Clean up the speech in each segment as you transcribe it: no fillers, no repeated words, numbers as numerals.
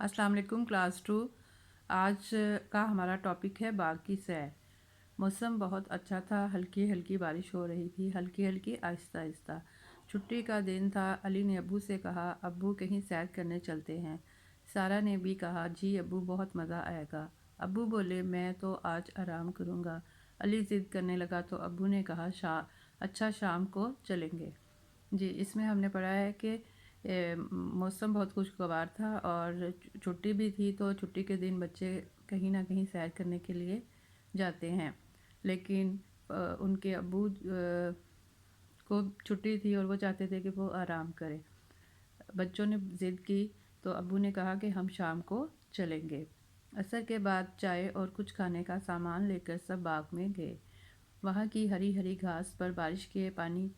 अस्सलाम वालेकुम क्लास 2। आज का हमारा टॉपिक है बाग की सैर। मौसम बहुत अच्छा था, हल्की हल्की बारिश हो रही थी, हल्की हल्की आहिस्ता आहिस्ता। छुट्टी का दिन था। अली ने अब्बू से कहा, अब्बू कहीं सैर करने चलते हैं। सारा ने भी कहा, जी अब्बू बहुत मज़ा आएगा। अब्बू बोले, मैं तो आज आराम करूँगा। अली ज़िद करने लगा तो अब्बू ने कहा, अच्छा शाम को चलेंगे। जी, इसमें हमने पढ़ा है कि मौसम बहुत खुशगवार था और छुट्टी भी थी, तो छुट्टी के दिन बच्चे कहीं ना कहीं सैर करने के लिए जाते हैं। लेकिन उनके अब्बू को छुट्टी थी और वो चाहते थे कि वो आराम करें। बच्चों ने ज़िद की तो अब्बू ने कहा कि हम शाम को चलेंगे। असर के बाद चाय और कुछ खाने का सामान लेकर सब बाग में गए। वहाँ की हरी हरी घास पर बारिश के पानी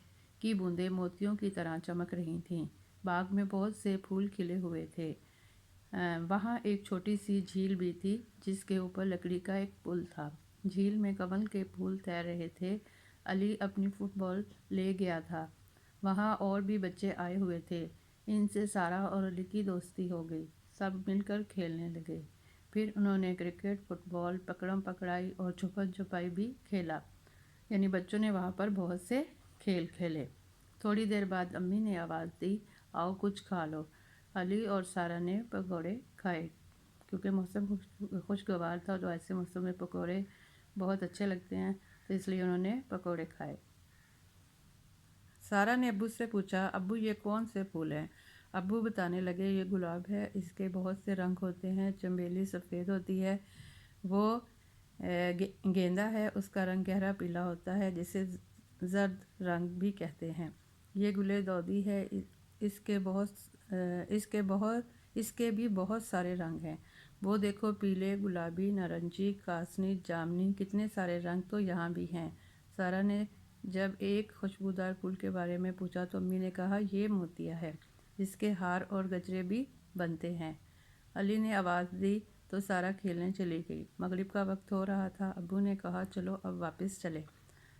की बूंदें मोतियों की तरह चमक रही थीं। बाग में बहुत से फूल खिले हुए थे। वहाँ एक छोटी सी झील भी थी जिसके ऊपर लकड़ी का एक पुल था। झील में कमल के फूल तैर रहे थे। अली अपनी फुटबॉल ले गया था। वहाँ और भी बच्चे आए हुए थे। इनसे सारा और अली की दोस्ती हो गई। सब मिलकर खेलने लगे। फिर उन्होंने क्रिकेट, फुटबॉल, पकड़म पकड़ाई और छुपन छुपाई भी खेला। यानी बच्चों ने वहाँ पर बहुत से खेल खेले। थोड़ी देर बाद अम्मी ने आवाज़ दी, आओ कुछ खा लो। अली और सारा ने पकौड़े खाए। क्योंकि मौसम खुशगवार था तो ऐसे मौसम में पकौड़े बहुत अच्छे लगते हैं, तो इसलिए उन्होंने पकौड़े खाए। सारा ने अब्बू से पूछा, अब्बू ये कौन से फूल हैं? अब्बू बताने लगे, ये गुलाब है, इसके बहुत से रंग होते हैं। चमेली सफ़ेद होती है, वो गेंदा है, उसका रंग गहरा पीला होता है जिसे जर्द रंग भी कहते हैं। ये गुले दौदी है, इसके बहुत इसके बहुत इसके भी बहुत सारे रंग हैं। वो देखो, पीले, गुलाबी, नारंगी, कासनी, जामनी, कितने सारे रंग तो यहाँ भी हैं। सारा ने जब एक खुशबूदार फूल के बारे में पूछा तो अम्मी ने कहा, ये मोतिया है, जिसके हार और गजरे भी बनते हैं। अली ने आवाज़ दी तो सारा खेलने चली गई। मगरिब का वक्त हो रहा था। अब्बू ने कहा, चलो अब वापस चले।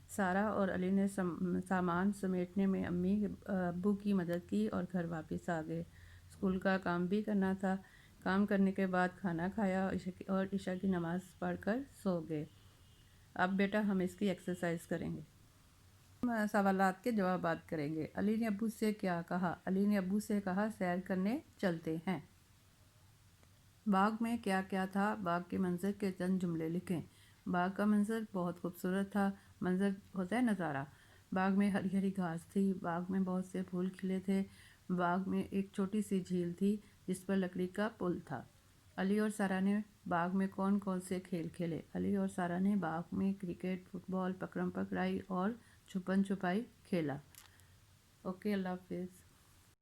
सारा और अली ने सामान समेटने में अम्मी अब्बू की मदद की और घर वापस आ गए। स्कूल का काम भी करना था। काम करने के बाद खाना खाया और इशा की नमाज़ पढ़कर सो गए। अब बेटा हम इसकी एक्सरसाइज करेंगे। सवालात के जवाब बात करेंगे। अली ने अब्बू से क्या कहा? अली ने अब्बू से कहा, सैर करने चलते हैं। बाग में क्या क्या था? बाग के मंजर के चंद जुमले लिखें। बाग का मंजर बहुत खूबसूरत था। मंजर होता है नज़ारा। बाग में हरी हरी घास थी। बाग में बहुत से फूल खिले थे। बाग में एक छोटी सी झील थी जिस पर लकड़ी का पुल था। अली और सारा ने बाग में कौन कौन से खेल खेले? अली और सारा ने बाग में क्रिकेट, फुटबॉल, पकड़म पकड़ाई और छुपन छुपाई खेला। ओके, अल्लाह हाफिज़।